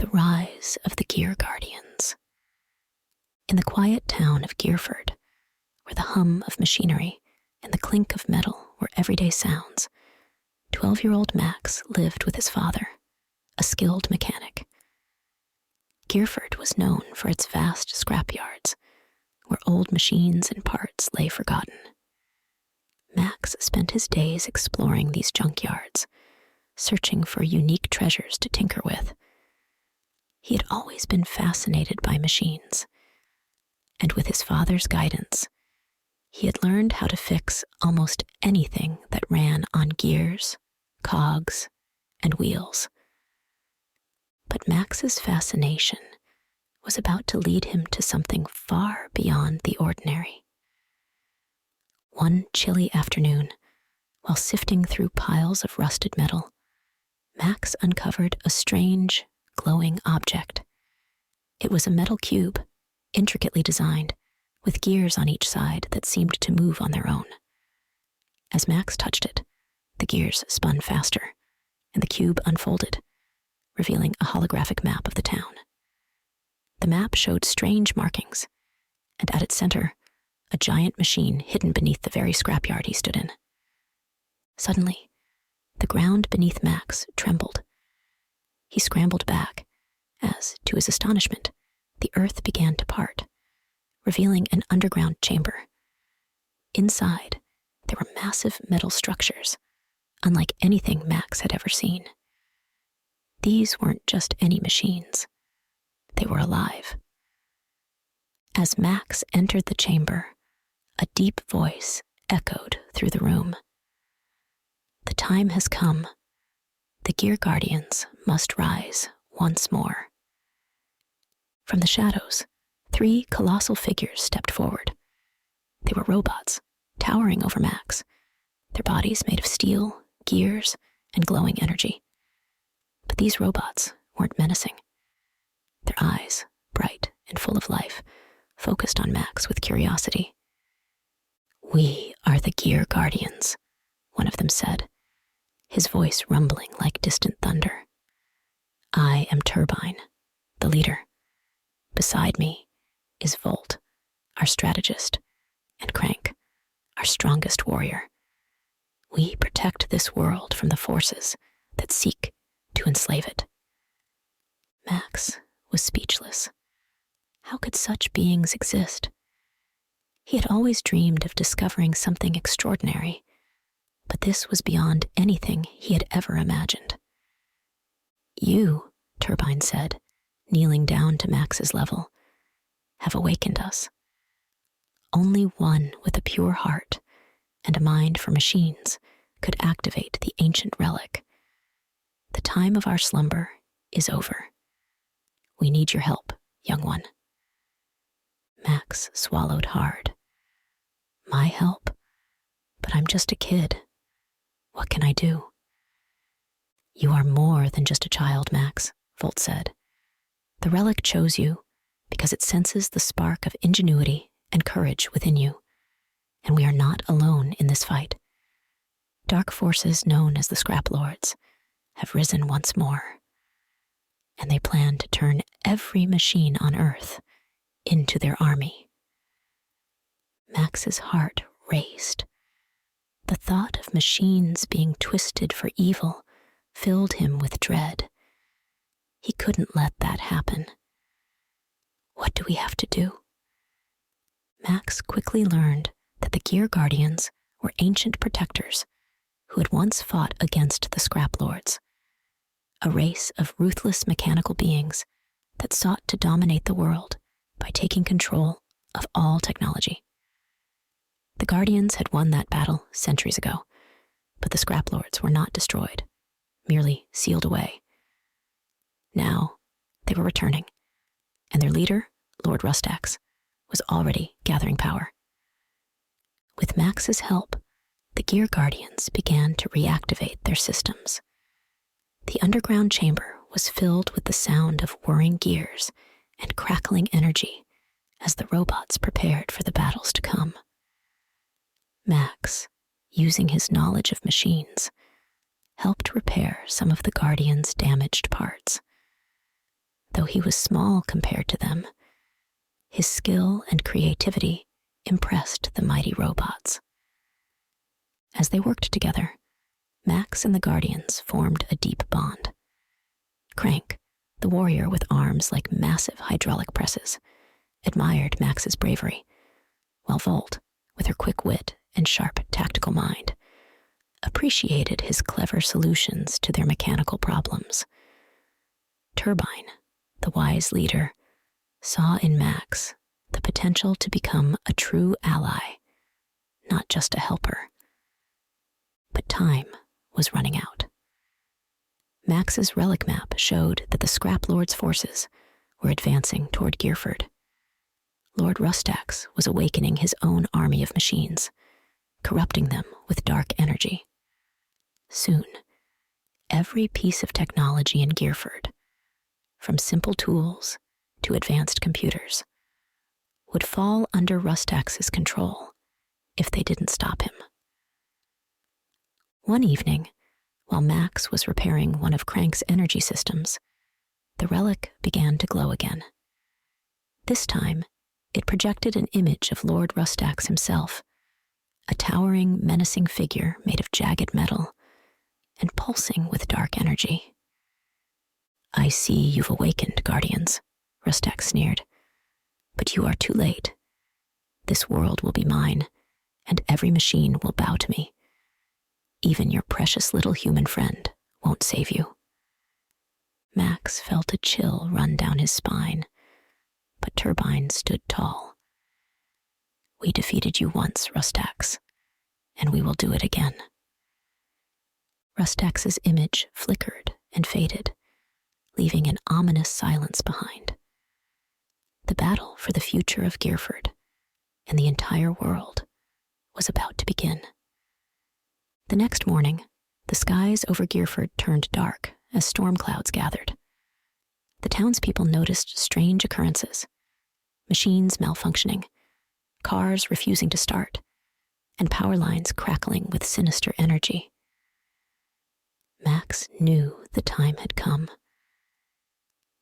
The rise of the Gear Guardians. In the quiet town of Gearford, where the hum of machinery and the clink of metal were everyday sounds, 12-year-old Max lived with his father, a skilled mechanic. Gearford was known for its vast scrapyards, where old machines and parts lay forgotten. Max spent his days exploring these junkyards, searching for unique treasures to tinker with. He had always been fascinated by machines, and with his father's guidance, he had learned how to fix almost anything that ran on gears, cogs, and wheels. But Max's fascination was about to lead him to something far beyond the ordinary. One chilly afternoon, while sifting through piles of rusted metal, Max uncovered a strange, glowing object. It was a metal cube, intricately designed, with gears on each side that seemed to move on their own. As Max touched it, the gears spun faster, and the cube unfolded, revealing a holographic map of the town. The map showed strange markings, and at its center, a giant machine hidden beneath the very scrapyard he stood in. Suddenly, the ground beneath Max trembled. He scrambled back as, to his astonishment, the earth began to part, revealing an underground chamber. Inside, there were massive metal structures, unlike anything Max had ever seen. These weren't just any machines. They were alive. As Max entered the chamber, a deep voice echoed through the room. The time has come. The Gear Guardians must rise once more. From the shadows, 3 colossal figures stepped forward. They were robots, towering over Max, their bodies made of steel, gears, and glowing energy. But these robots weren't menacing. Their eyes, bright and full of life, focused on Max with curiosity. "We are the Gear Guardians," one of them said, his voice rumbling like distant thunder. "I am Turbine, the leader. Beside me is Volt, our strategist, and Crank, our strongest warrior. We protect this world from the forces that seek to enslave it." Max was speechless. How could such beings exist? He had always dreamed of discovering something extraordinary, but this was beyond anything he had ever imagined. "You," Turbine said, kneeling down to Max's level, "have awakened us. Only one with a pure heart and a mind for machines could activate the ancient relic. The time of our slumber is over. We need your help, young one." Max swallowed hard. "My help? But I'm just a kid. What can I do?" "You are more than just a child, Max," Volt said. "The relic chose you because it senses the spark of ingenuity and courage within you, and we are not alone in this fight. Dark forces known as the Scrap Lords have risen once more, and they plan to turn every machine on Earth into their army." Max's heart raced. The thought of machines being twisted for evil filled him with dread. He couldn't let that happen. What do we have to do? Max quickly learned that the Gear Guardians were ancient protectors who had once fought against the Scrap Lords, a race of ruthless mechanical beings that sought to dominate the world by taking control of all technology. The Guardians had won that battle centuries ago, but the Scrap Lords were not destroyed, merely sealed away. Now, they were returning, and their leader, Lord Rustax, was already gathering power. With Max's help, the Gear Guardians began to reactivate their systems. The underground chamber was filled with the sound of whirring gears and crackling energy as the robots prepared for the battles to come. Max, using his knowledge of machines, helped repair some of the Guardians' damaged parts. he was small compared to them, his skill and creativity impressed the mighty robots. As they worked together, Max and the Guardians formed a deep bond. Crank, the warrior with arms like massive hydraulic presses, admired Max's bravery, while Volt, with her quick wit and sharp tactical mind, appreciated his clever solutions to their mechanical problems. Turbine, the wise leader, saw in Max the potential to become a true ally, not just a helper. But time was running out. Max's relic map showed that the Scrap Lord's forces were advancing toward Gearford. Lord Rustax was awakening his own army of machines, corrupting them with dark energy. Soon, every piece of technology in Gearford, from simple tools to advanced computers, would fall under Rustax's control if they didn't stop him. One evening, while Max was repairing one of Crank's energy systems, the relic began to glow again. This time, it projected an image of Lord Rustax himself, a towering, menacing figure made of jagged metal and pulsing with dark energy. "I see you've awakened, Guardians," Rustax sneered. "But you are too late. This world will be mine, and every machine will bow to me. Even your precious little human friend won't save you." Max felt a chill run down his spine, but Turbine stood tall. "We defeated you once, Rustax, and we will do it again." Rustax's image flickered and faded, leaving an ominous silence behind. The battle for the future of Gearford and the entire world was about to begin. The next morning, the skies over Gearford turned dark as storm clouds gathered. The townspeople noticed strange occurrences: machines malfunctioning, cars refusing to start, and power lines crackling with sinister energy. Max knew the time had come.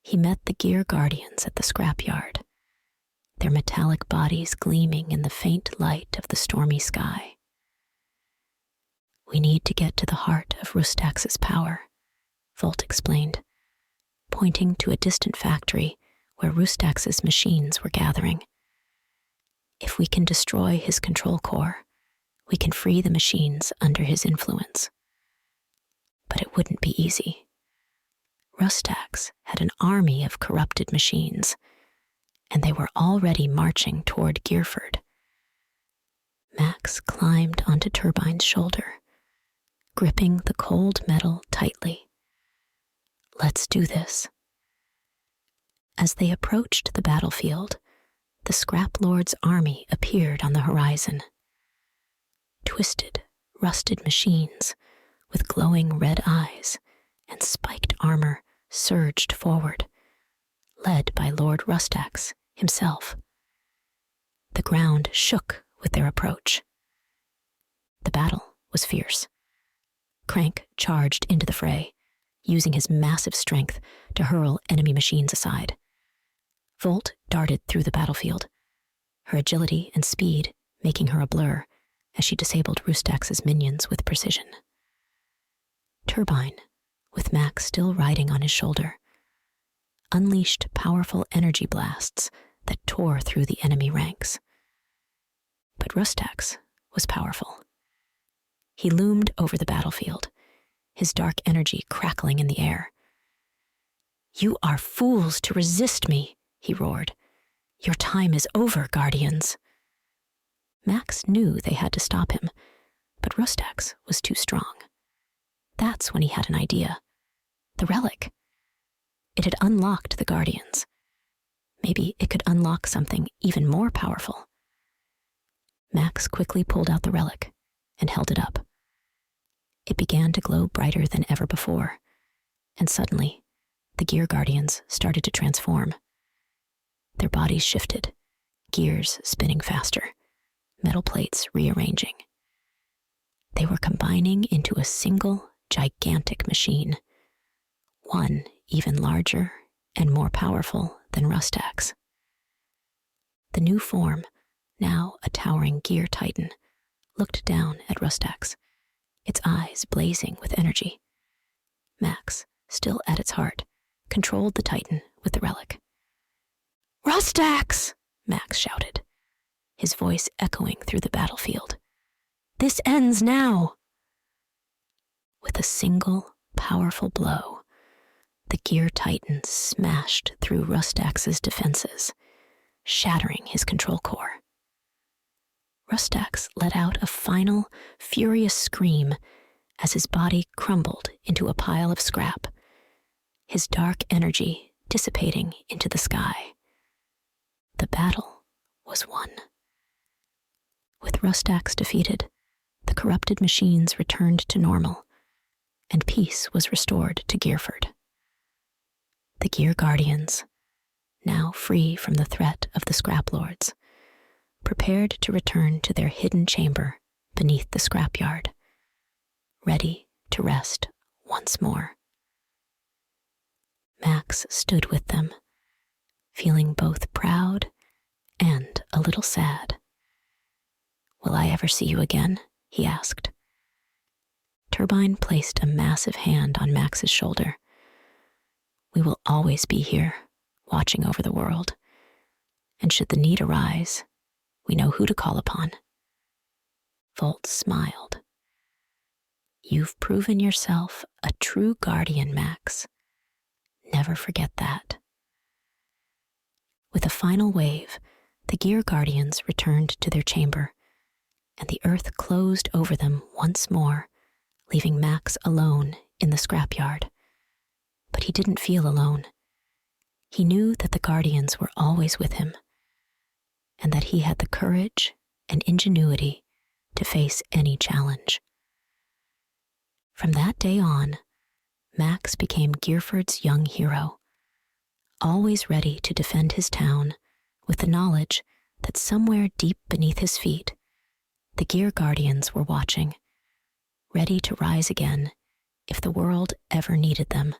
He met the Gear Guardians at the scrapyard, their metallic bodies gleaming in the faint light of the stormy sky. "We need to get to the heart of Rustax's power," Volt explained, pointing to a distant factory where Rustax's machines were gathering. "If we can destroy his control core, we can free the machines under his influence." But it wouldn't be easy. Rustax had an army of corrupted machines, and they were already marching toward Gearford. Max climbed onto Turbine's shoulder, gripping the cold metal tightly. "Let's do this." As they approached the battlefield, the Scrap Lord's army appeared on the horizon. Twisted, rusted machines with glowing red eyes and spiked armor surged forward, led by Lord Rustax himself. The ground shook with their approach. The battle was fierce. Crank charged into the fray, using his massive strength to hurl enemy machines aside. Volt darted through the battlefield, her agility and speed making her a blur as she disabled Rustax's minions with precision. Turbine, with Max still riding on his shoulder, unleashed powerful energy blasts that tore through the enemy ranks. But Rustax was powerful. He loomed over the battlefield, his dark energy crackling in the air. "You are fools to resist me," he roared. "Your time is over, Guardians." Max knew they had to stop him, but Rustax was too strong. That's when he had an idea. The relic. It had unlocked the Guardians. Maybe it could unlock something even more powerful. Max quickly pulled out the relic and held it up. It began to glow brighter than ever before, and suddenly, the Gear Guardians started to transform. Their bodies shifted, gears spinning faster, metal plates rearranging. They were combining into a single, gigantic machine, one even larger and more powerful than Rustax. The new form, now a towering gear titan, looked down at Rustax, its eyes blazing with energy. Max, still at its heart, controlled the titan with the relic. "Rustax!" Max shouted, his voice echoing through the battlefield. "This ends now!" With a single, powerful blow, the gear titan smashed through Rustax's defenses, shattering his control core. Rustax let out a final, furious scream as his body crumbled into a pile of scrap, his dark energy dissipating into the sky. The battle was won. With Rustax defeated, the corrupted machines returned to normal, and peace was restored to Gearford. The Gear Guardians, now free from the threat of the scrap lords, prepared to return to their hidden chamber beneath the scrapyard, ready to rest once more. Max stood with them, feeling both proud and a little sad. "Will I ever see you again?" he asked. Turbine placed a massive hand on Max's shoulder. "We will always be here, watching over the world. And should the need arise, we know who to call upon." Volt smiled. "You've proven yourself a true guardian, Max. Never forget that." With a final wave, the Gear Guardians returned to their chamber, and the earth closed over them once more, leaving Max alone in the scrapyard. But he didn't feel alone. He knew that the Guardians were always with him, and that he had the courage and ingenuity to face any challenge. From that day on, Max became Gearford's young hero, always ready to defend his town with the knowledge that somewhere deep beneath his feet, the Gear Guardians were watching, ready to rise again if the world ever needed them.